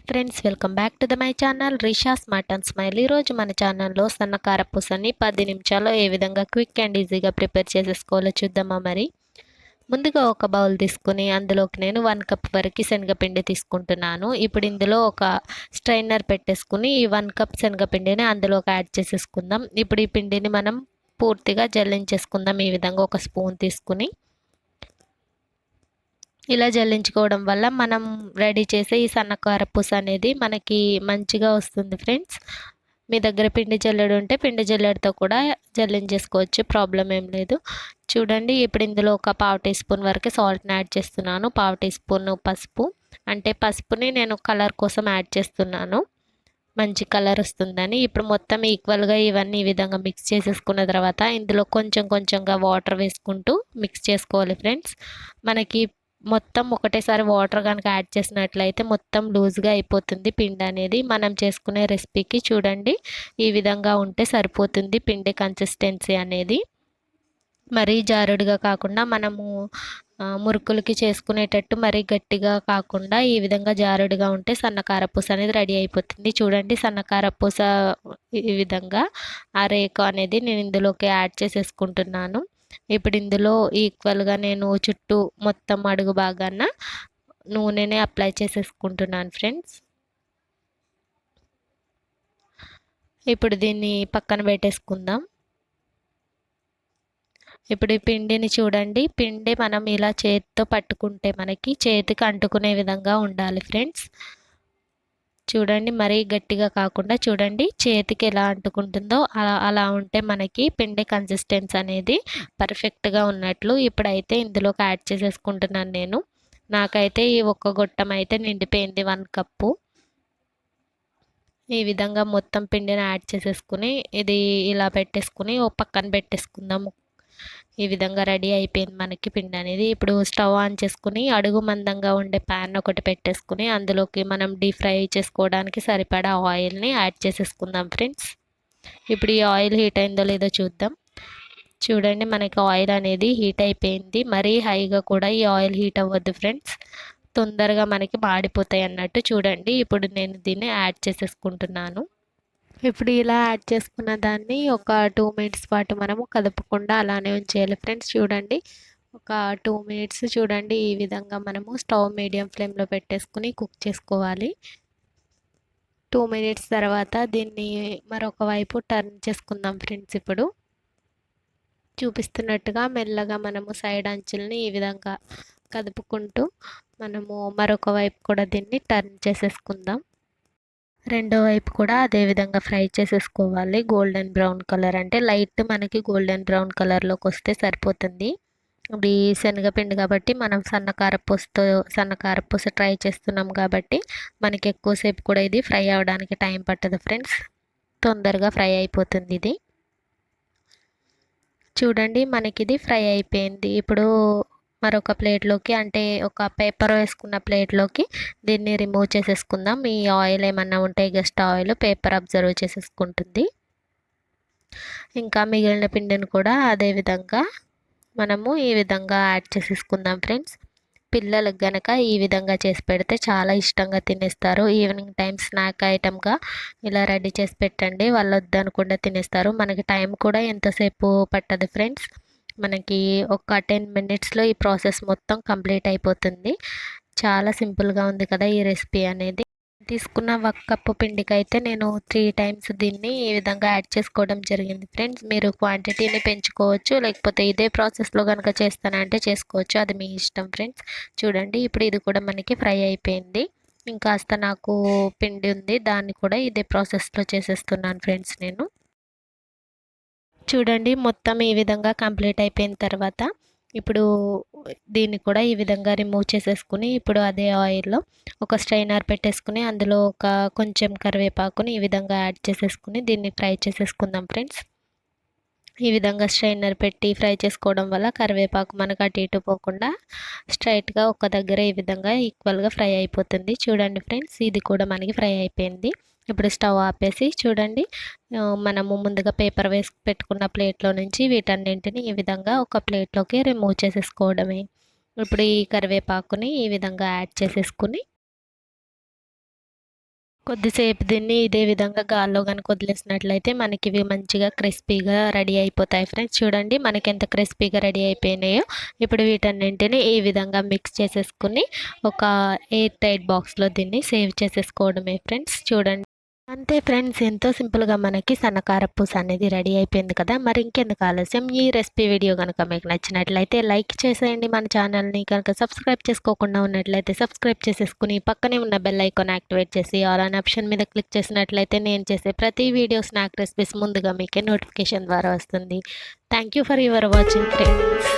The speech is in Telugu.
Friends, welcome back to my channel Risha smart and smile. ఈరోజు మన ఛానల్లో సన్న కారపూసని 10 నిమిషాల్లో ఏ విధంగా క్విక్ అండ్ ఈజీగా ప్రిపేర్ చేసేసుకోవాలో చూద్దామా. మరి ముందుగా ఒక బౌల్ తీసుకుని అందులోకి నేను 1 కప్ వరకు శనగపిండి తీసుకుంటున్నాను. ఇప్పుడు ఇందులో ఒక స్ట్రైనర్ పెట్టేసుకుని ఈ 1 కప్ శనగపిండిని అందులోకి యాడ్ చేసేసుకుందాం. ఇప్పుడు ఈ పిండిని మనం పూర్తిగా జల్లించేసుకుందాం. ఈ విధంగా ఒక స్పూన్ తీసుకుని ఇలా జల్లించుకోవడం వల్ల మనం రెడీ చేసే ఈ సన్న కారపూస అనేది మనకి మంచిగా వస్తుంది ఫ్రెండ్స్. మీ దగ్గర పిండి జల్లెడు ఉంటే పిండి జల్లెడతో కూడా జల్లించేసుకోవచ్చు, ప్రాబ్లం ఏం లేదు. చూడండి, ఇప్పుడు ఇందులో ఒక 1/2 టీ స్పూన్ వరకు సాల్ట్ని యాడ్ చేస్తున్నాను. 1/2 టీ స్పూన్ పసుపు, అంటే పసుపుని నేను కలర్ కోసం యాడ్ చేస్తున్నాను, మంచి కలర్ వస్తుందని. ఇప్పుడు మొత్తం ఈక్వల్గా ఇవన్నీ ఈ విధంగా మిక్స్ చేసేసుకున్న తర్వాత ఇందులో కొంచెం కొంచెంగా వాటర్ వేసుకుంటూ మిక్స్ చేసుకోవాలి ఫ్రెండ్స్. మనకి మొత్తం ఒకటేసారి వాటర్ కనుక యాడ్ చేసినట్లయితే మొత్తం లూజ్గా అయిపోతుంది పిండి అనేది. మనం చేసుకునే రెసిపీకి చూడండి, ఈ విధంగా ఉంటే సరిపోతుంది పిండి కన్సిస్టెన్సీ అనేది. మరీ జారుడుగా కాకుండా మనము మురుకులకి చేసుకునేటట్టు మరీ గట్టిగా కాకుండా ఈ విధంగా జారుడుగా ఉంటే సన్న కారపూస అనేది రెడీ అయిపోతుంది. చూడండి, సన్న కారపూస ఈ విధంగా ఆ రేకు అనేది నేను ఇందులోకి యాడ్ చేసేసుకుంటున్నాను. ఇప్పుడు ఇందులో ఈక్వల్గా నేను చుట్టూ మొత్తం అడుగు భాగాన నూనెనే అప్లై చేసేసుకుంటున్నాను ఫ్రెండ్స్. ఇప్పుడు దీన్ని పక్కన పెట్టేసుకుందాం. ఇప్పుడు ఈ పిండిని చూడండి, పిండి మనం ఇలా చేతితో పట్టుకుంటే మనకి చేతికి అంటుకునే విధంగా ఉండాలి ఫ్రెండ్స్. చూడండి, మరీ గట్టిగా కాకుండా చూడండి చేతికి ఎలా అంటుకుంటుందో అలా ఉంటే మనకి పిండి కన్సిస్టెన్సీ అనేది పర్ఫెక్ట్గా ఉన్నట్లు. ఇప్పుడైతే ఇందులోకి యాడ్ చేసేసుకుంటున్నాను నేను. నాకైతే ఈ ఒక్క గొట్టం అయితే నిండిపోయింది, 1 కప్పు. ఈ విధంగా మొత్తం పిండిని యాడ్ చేసేసుకుని ఇది ఇలా పెట్టేసుకుని ఓ పక్కన పెట్టేసుకుందాము. ఈ విధంగా రెడీ అయిపోయింది మనకి పిండి అనేది. ఇప్పుడు స్టవ్ ఆన్ చేసుకుని అడుగు మందంగా ఉండే ప్యాన్ ఒకటి పెట్టేసుకుని అందులోకి మనం డీప్ ఫ్రై చేసుకోవడానికి సరిపడా ఆయిల్ని యాడ్ చేసేసుకుందాం ఫ్రెండ్స్. ఇప్పుడు ఈ ఆయిల్ హీట్ అయిందో లేదో చూద్దాం. చూడండి, మనకి ఆయిల్ అనేది హీట్ అయిపోయింది. మరీ హైగా కూడా ఈ ఆయిల్ హీట్ అవ్వద్దు ఫ్రెండ్స్, తొందరగా మనకి మాడిపోతాయి అన్నట్టు. చూడండి, ఇప్పుడు నేను దీన్ని యాడ్ చేసేసుకుంటున్నాను. ఇప్పుడు ఇలా యాడ్ చేసుకున్న దాన్ని ఒక 2 మినిట్స్ పాటు మనము కదపకుండా అలానే ఉంచేయాలి ఫ్రెండ్స్. చూడండి, ఒక 2 మినిట్స్ చూడండి ఈ విధంగా మనము స్టవ్ మీడియం ఫ్లేమ్లో పెట్టేసుకుని కుక్ చేసుకోవాలి. 2 మినిట్స్ తర్వాత దీన్ని మరొక వైపు టర్న్ చేసుకుందాం ఫ్రెండ్స్. ఇప్పుడు చూపిస్తున్నట్టుగా మెల్లగా మనము సైడ్ అంచుల్ని ఈ విధంగా కదుపుకుంటూ మనము మరొక వైపు కూడా దీన్ని టర్న్ చేసేసుకుందాం. రెండో వైపు కూడా అదే విధంగా ఫ్రై చేసేసుకోవాలి. గోల్డెన్ బ్రౌన్ కలర్, అంటే లైట్ మనకి గోల్డెన్ బ్రౌన్ కలర్లోకి వస్తే సరిపోతుంది. ఇది శనగపిండి కాబట్టి మనం సన్న కారపూస ట్రై చేస్తున్నాం కాబట్టి మనకి ఎక్కువసేపు కూడా ఇది ఫ్రై అవ్వడానికి టైం పట్టదు ఫ్రెండ్స్, తొందరగా ఫ్రై అయిపోతుంది ఇది. చూడండి, మనకి ఇది ఫ్రై అయిపోయింది. ఇప్పుడు మరొక ప్లేట్లోకి, అంటే ఒక పేపర్ వేసుకున్న ప్లేట్లోకి దీన్ని రిమూవ్ చేసేసుకుందాం. ఈ ఆయిల్ ఏమన్నా ఉంటే గస్ట్ ఆయిల్ పేపర్ అబ్జర్వ్ చేసేసుకుంటుంది. ఇంకా మిగిలిన పిండిని కూడా అదే విధంగా మనము ఈ విధంగా యాడ్ చేసేసుకుందాం ఫ్రెండ్స్. పిల్లలకు గనక ఈ విధంగా చేసి పెడితే చాలా ఇష్టంగా తినేస్తారు. ఈవినింగ్ టైం స్నాక్ ఐటమ్గా ఇలా రెడీ చేసి పెట్టండి, వాళ్ళు వద్దనకుండా తినేస్తారు. మనకి టైం కూడా ఎంతసేపు పట్టదు ఫ్రెండ్స్, మనకి ఒక 10 మినిట్స్లో ఈ ప్రాసెస్ మొత్తం కంప్లీట్ అయిపోతుంది. చాలా సింపుల్గా ఉంది కదా ఈ రెసిపీ అనేది. తీసుకున్న 1 కప్పు పిండికి అయితే నేను 3 టైమ్స్ దీన్ని ఈ విధంగా యాడ్ చేసుకోవడం జరిగింది ఫ్రెండ్స్. మీరు క్వాంటిటీని పెంచుకోవచ్చు, లేకపోతే ఇదే ప్రాసెస్లో కనుక చేస్తానంటే చేసుకోవచ్చు, అది మీ ఇష్టం ఫ్రెండ్స్. చూడండి, ఇప్పుడు ఇది కూడా మనకి ఫ్రై అయిపోయింది. ఇంకాస్త నాకు పిండి ఉంది, దాన్ని కూడా ఇదే ప్రాసెస్లో చేసేస్తున్నాను ఫ్రెండ్స్ నేను. చూడండి, మొత్తం ఈ విధంగా కంప్లీట్ అయిపోయిన తర్వాత ఇప్పుడు దీన్ని కూడా ఈ విధంగా రిమూవ్ చేసేసుకుని ఇప్పుడు అదే ఆయిల్లో ఒక స్ట్రైనర్ పెట్టేసుకుని అందులో ఒక కొంచెం కరివేపాకుని ఈ విధంగా యాడ్ చేసేసుకుని దీన్ని ఫ్రై చేసేసుకుందాం ఫ్రెండ్స్. ఈ విధంగా స్ట్రైనర్ పెట్టి ఫ్రై చేసుకోవడం వల్ల కరివేపాకు మనకు అటు ఇటు పోకుండా స్ట్రైట్గా ఒక దగ్గర ఈ విధంగా ఈక్వల్గా ఫ్రై అయిపోతుంది. చూడండి ఫ్రెండ్స్, ఇది కూడా మనకి ఫ్రై అయిపోయింది. ఇప్పుడు స్టవ్ ఆపేసి చూడండి, మనము ముందుగా పేపర్ వేసి పెట్టుకున్న ప్లేట్లో నుంచి వీటన్నింటిని ఈ విధంగా ఒక ప్లేట్లోకి రిమూవ్ చేసేసుకోవడమే. ఇప్పుడు ఈ కరివేపాకుని ఈ విధంగా యాడ్ చేసేసుకుని కొద్దిసేపు దీన్ని ఇదే విధంగా గాల్లో కనుక వదిలేసినట్లయితే మనకి ఇవి మంచిగా క్రిస్పీగా రెడీ అయిపోతాయి ఫ్రెండ్స్. చూడండి మనకి ఎంత క్రిస్పీగా రెడీ అయిపోయినాయో. ఇప్పుడు వీటన్నింటిని ఈ విధంగా మిక్స్ చేసేసుకుని ఒక ఎయిర్ టైట్ బాక్స్లో దీన్ని సేవ్ చేసేసుకోవడమే ఫ్రెండ్స్. చూడండి అంతే ఫ్రెండ్స్, ఎంతో సింపుల్గా మనకి సన్నకారపూస అనేది రెడీ అయిపోయింది కదా. మరి ఇంకెందుకు ఆలస్యం, ఈ రెసిపీ వీడియో కనుక మీకు నచ్చినట్లయితే లైక్ చేసేయండి. మన ఛానల్ని కనుక సబ్స్క్రైబ్ చేసుకోకుండా ఉన్నట్లయితే సబ్స్క్రైబ్ చేసేసుకుని పక్కనే ఉన్న బెల్ ఐకాన్ యాక్టివేట్ చేసి ఆల్ అనే ఆప్షన్ మీద క్లిక్ చేసినట్లయితే నేను చేసే ప్రతి వీడియో స్నాక్ రెసిపీస్ ముందుగా మీకే నోటిఫికేషన్ ద్వారా వస్తుంది. Thank you for your watching friends.